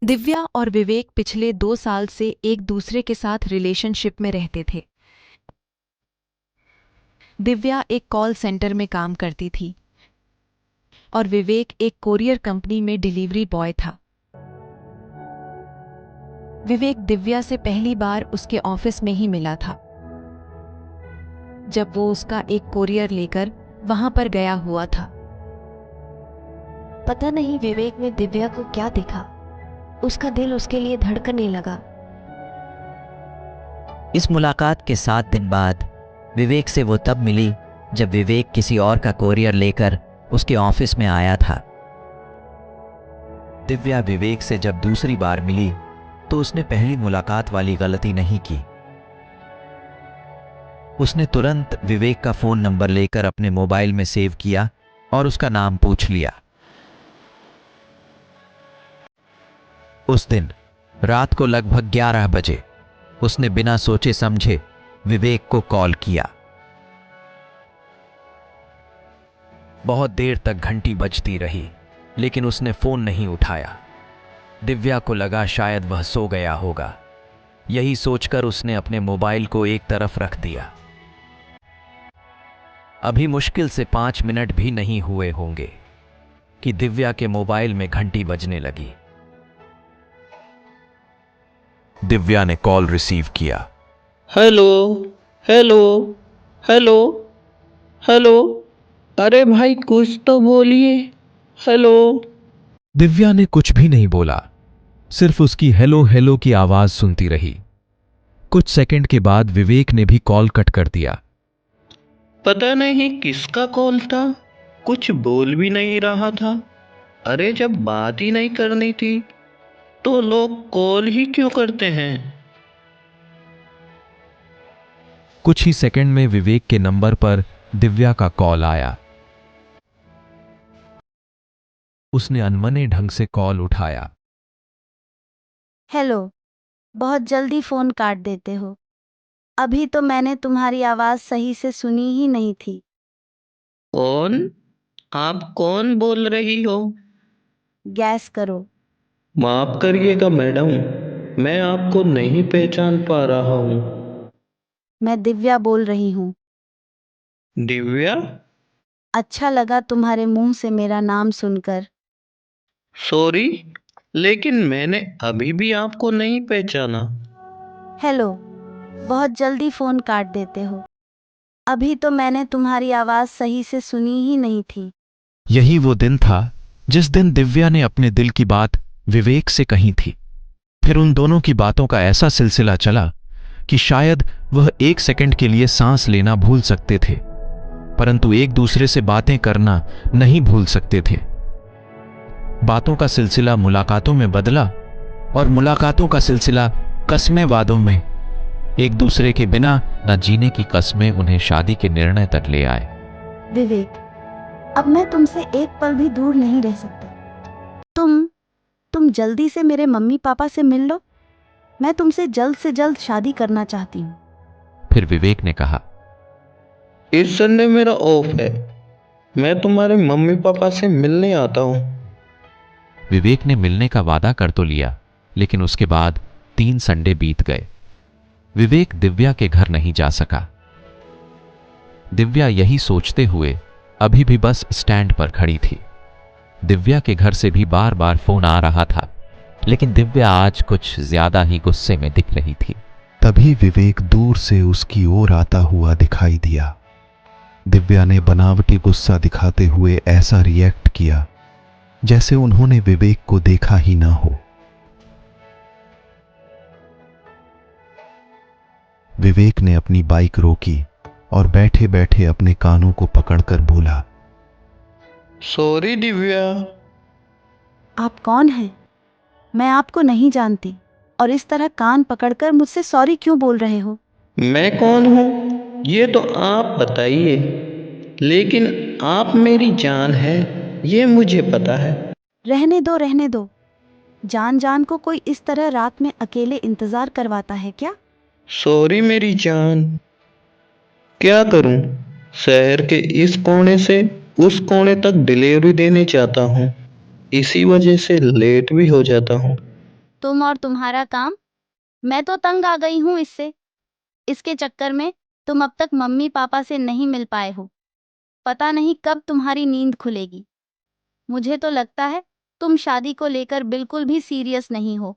दिव्या और विवेक पिछले 2 साल से एक दूसरे के साथ रिलेशनशिप में रहते थे। दिव्या एक कॉल सेंटर में काम करती थी और विवेक एक कोरियर कंपनी में डिलीवरी बॉय था। विवेक दिव्या से पहली बार उसके ऑफिस में ही मिला था, जब वो उसका एक कोरियर लेकर वहां पर गया हुआ था। पता नहीं विवेक ने दिव्या को क्या देखा, उसका दिल उसके लिए धड़कने लगा। इस मुलाकात के 7 दिन बाद विवेक से वो तब मिली जब विवेक किसी और का कोरियर लेकर उसके ऑफिस में आया था। दिव्या विवेक से जब दूसरी बार मिली तो उसने पहली मुलाकात वाली गलती नहीं की। उसने तुरंत विवेक का फोन नंबर लेकर अपने मोबाइल में सेव किया और उसका नाम पूछ लिया। उस दिन रात को लगभग 11 बजे उसने बिना सोचे समझे विवेक को कॉल किया। बहुत देर तक घंटी बजती रही, लेकिन उसने फोन नहीं उठाया। दिव्या को लगा शायद वह सो गया होगा। यही सोचकर उसने अपने मोबाइल को एक तरफ रख दिया। अभी मुश्किल से 5 मिनट भी नहीं हुए होंगे कि दिव्या के मोबाइल में घंटी बजने लगी। दिव्या ने कॉल रिसीव किया। Hello hello hello hello. अरे भाई कुछ तो बोलिए। हेलो। दिव्या ने कुछ भी नहीं बोला, सिर्फ उसकी हेलो हेलो की आवाज सुनती रही। कुछ सेकंड के बाद विवेक ने भी कॉल कट कर दिया। पता नहीं किसका कॉल था, कुछ बोल भी नहीं रहा था। अरे जब बात ही नहीं करनी थी तो लोग कॉल ही क्यों करते हैं। कुछ ही सेकंड में विवेक के नंबर पर दिव्या का कॉल आया। उसने अनमने ढंग से कॉल उठाया। हेलो, बहुत जल्दी फोन काट देते हो। अभी तो मैंने तुम्हारी आवाज सही से सुनी ही नहीं थी। कौन? आप कौन बोल रही हो? गैस करो। माफ करिएगा मैडम, मैं आपको नहीं पहचान पा रहा हूँ। मैं दिव्या बोल रही हूँ। दिव्या? अच्छा लगा तुम्हारे मुंह से मेरा नाम सुनकर। सॉरी, लेकिन मैंने अभी भी आपको नहीं पहचाना। हेलो, बहुत जल्दी फोन काट देते हो। अभी तो मैंने तुम्हारी आवाज सही से सुनी ही नहीं थी। यही वो दिन था जिस दिन दिव्या ने अपने दिल की बात विवेक से कही थी। फिर उन दोनों की बातों का ऐसा सिलसिला चला कि शायद वह 1 सेकंड के लिए सांस लेना भूल सकते थे, परंतु एक दूसरे से बातें करना नहीं भूल सकते थे। बातों का सिलसिला मुलाकातों में बदला और मुलाकातों का सिलसिला कस्में वादों में। एक दूसरे के बिना न जीने की कस्में उन्हें शादी के निर्णय तक ले आए। विवेक, अब मैं तुमसे एक पल भी दूर नहीं रह सकता। तुम जल्दी से मेरे मम्मी पापा से मिल लो। मैं तुमसे जल्द से जल्द शादी करना चाहती हूँ। फिर विवेक ने कहा, इस संडे मेरा ऑफ है, मैं तुम्हारे मम्मी पापा से मिलने आता हूँ। विवेक ने मिलने का वादा कर तो लिया, लेकिन उसके बाद 3 संडे बीत गए। विवेक दिव्या के घर नहीं जा सका। दिव्या यही सोचते हुए अभी भी बस स्टैंड पर खड़ी थी। दिव्या के घर से भी बार बार फोन आ रहा था, लेकिन दिव्या आज कुछ ज्यादा ही गुस्से में दिख रही थी। तभी विवेक दूर से उसकी ओर आता हुआ दिखाई दिया। दिव्या ने बनावटी गुस्सा दिखाते हुए ऐसा रिएक्ट किया जैसे उन्होंने विवेक को देखा ही ना हो। विवेक ने अपनी बाइक रोकी और बैठे बैठे अपने कानों को पकड़कर बोला, सॉरी दिव्या। आप कौन हैं? मैं आपको नहीं जानती, और इस तरह कान पकड़कर मुझसे सॉरी क्यों बोल रहे हो? मैं कौन हूँ ये तो आप बताइए, लेकिन आप मेरी जान है ये मुझे पता है। रहने दो। जान जान को कोई इस तरह रात में अकेले इंतजार करवाता है क्या? सॉरी मेरी जान। क्या करूं, शहर के इस कोने से उस कोने तक डिलीवरी देने जाता हूं, इसी वजह से लेट भी हो जाता हूं। तुम और तुम्हारा काम। मैं तो तंग आ गई हूँ इससे। इसके चक्कर में तुम अब तक मम्मी पापा से नहीं मिल पाए हो। पता नहीं कब तुम्हारी नींद खुलेगी। मुझे तो लगता है तुम शादी को लेकर बिल्कुल भी सीरियस नहीं हो।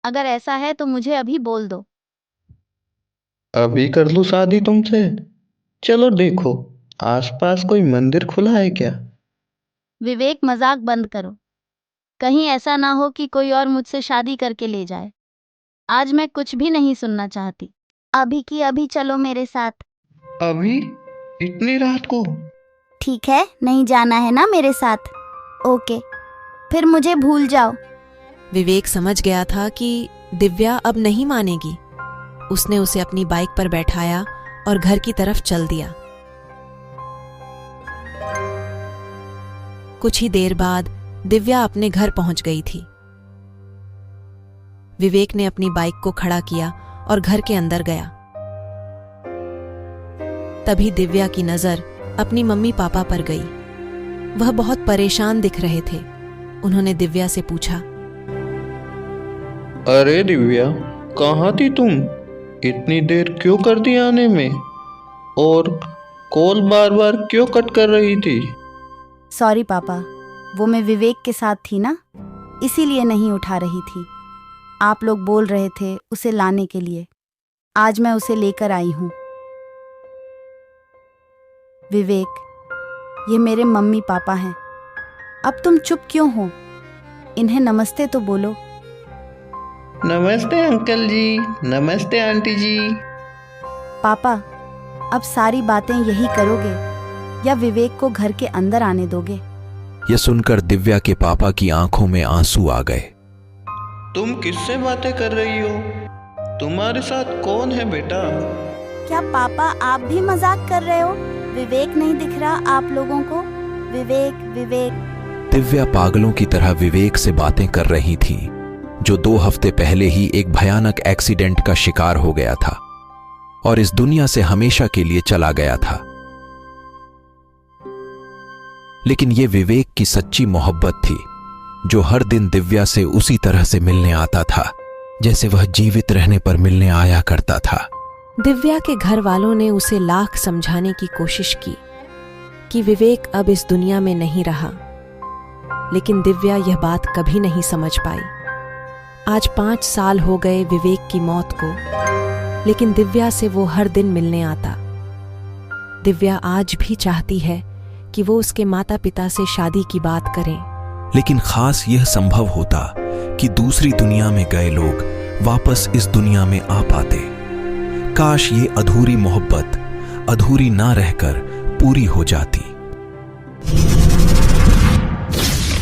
अगर ऐसा है तो मुझे अभी बोल दो। अभी कर लूँ शादी तुमसे? चलो देखो, आसपास कोई मंदिर खुला है क्या? विवेक, मजाक बंद करो। कहीं ऐसा ना हो कि कोई और मुझसे शादी करके ले जाए। आज मैं कुछ भी नहीं सुनना चाहती। अभी की अभी चलो मेरे साथ। अभी? इतनी रात को? ठीक है, नहीं जाना है ना मेरे साथ? ओके, फिर मुझे भूल जाओ। विवेक समझ गया था कि दिव्या अब नहीं मानेगी। उसने उसे अपनी बाइक पर बैठाया और घर की तरफ चल दिया। कुछ ही देर बाद दिव्या अपने घर पहुंच गई थी। विवेक ने अपनी बाइक को खड़ा किया और घर के अंदर गया। तभी दिव्या की नजर अपनी मम्मी पापा पर गई। वह बहुत परेशान दिख रहे थे। उन्होंने दिव्या से पूछा, अरे दिव्या, कहाँ थी तुम? इतनी देर क्यों कर दी आने में? और कॉल बार बार क्यों कट कर रही थी? सॉरी पापा, वो मैं विवेक के साथ थी ना, इसीलिए नहीं उठा रही थी। आप लोग बोल रहे थे उसे लाने के लिए। आज मैं उसे लेकर आई हूँ। विवेक, ये मेरे मम्मी पापा हैं। अब तुम चुप क्यों हो? इन्हें नमस्ते तो बोलो। नमस्ते अंकल जी, नमस्ते आंटी जी। पापा, अब सारी बातें यही करोगे या विवेक को घर के अंदर आने दोगे? यह सुनकर दिव्या के पापा की आंखों में आंसू आ गए। तुम किससे बातें कर रही हो? तुम्हारे साथ कौन है बेटा? क्या पापा आप भी मजाक कर रहे हो? विवेक नहीं दिख रहा आप लोगों को? विवेक, विवेक। दिव्या पागलों की तरह विवेक से बातें कर रही थी, जो 2 हफ्ते पहले ही एक भयानक एक्सीडेंट का शिकार हो गया था और इस दुनिया से हमेशा के लिए चला गया था। लेकिन यह विवेक की सच्ची मोहब्बत थी, जो हर दिन दिव्या से उसी तरह से मिलने आता था जैसे वह जीवित रहने पर मिलने आया करता था। दिव्या के घर वालों ने उसे लाख समझाने की कोशिश की कि विवेक अब इस दुनिया में नहीं रहा, लेकिन दिव्या यह बात कभी नहीं समझ पाई। आज 5 साल हो गए विवेक की मौत को, लेकिन दिव्या से वो हर दिन मिलने आता। दिव्या आज भी चाहती है कि वो उसके माता पिता से शादी की बात करें। लेकिन खास यह संभव होता कि दूसरी दुनिया में गए लोग वापस इस दुनिया में आ पाते। काश ये अधूरी मोहब्बत अधूरी ना रहकर पूरी हो जाती।